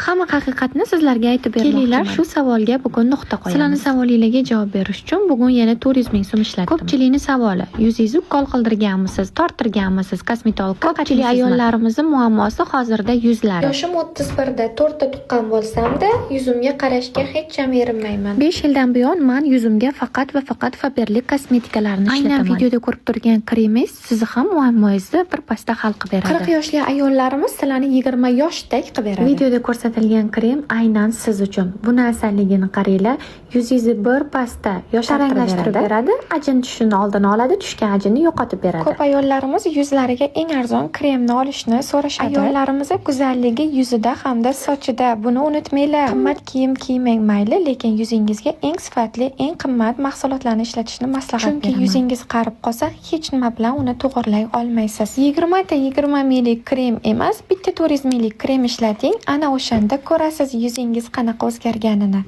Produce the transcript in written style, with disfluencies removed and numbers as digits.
Hamma haqiqatni sizlarga aytib bermoqchiman. Kelinglar, shu savolga bugun nuqta qo'yamiz. Sizlarning savolingizga javob berish uchun bugun yana turizming so'm ishlatdim. Ko'pchilikning savoli: yuzingizni ukol qildirganmisiz, torttirganmisiz, kosmetologga? Ko'pchilik ayollarimizning muammosi hozirda yuzlari. Yoshim 31da 4 ta tuqqan bo'lsam-da, yuzimga qarashga hech ham erinmayman. 5 yildan buyon men yuzimga faqat va faqat Faberlic kosmetikalarni ishlataman. Aynan videoda ko'rib turgan kremingiz sizni ham muammongizni bir pasda hal qilib beradi. 40 yoshli ayollarimiz sizlarni 20 yoshdek qilib beradi. Videoda ko'rsatilgan krem aynan siz uchun. Buni afzalligini qaranglar. Yuzingizni bir pasda yoshartirib beradi, ajin tushishini oldini oladi, tushgan ajinni yo'qotib beradi. Ko'p ayollarimiz yuzlariga eng arzon kremni olishni so'rashadi. Ayollarimiz go'zalligi yuzida hamda sochida. Buni unutmanglar. Qimmat kiyim kiymang mayli, lekin yuzingizga eng sifatli, eng qimmat mahsulotlarni ishlatishni maslahat beraman. Chunki yuzingiz qarib qolsa, hech nima bilan uni to'g'rilay olmaysiz. 20 ta 20 ml krem emas, bitta 400 ml krem ishlating. Ana o'shanda ko'rasiz yuzingiz qanaqa o'zgarganini.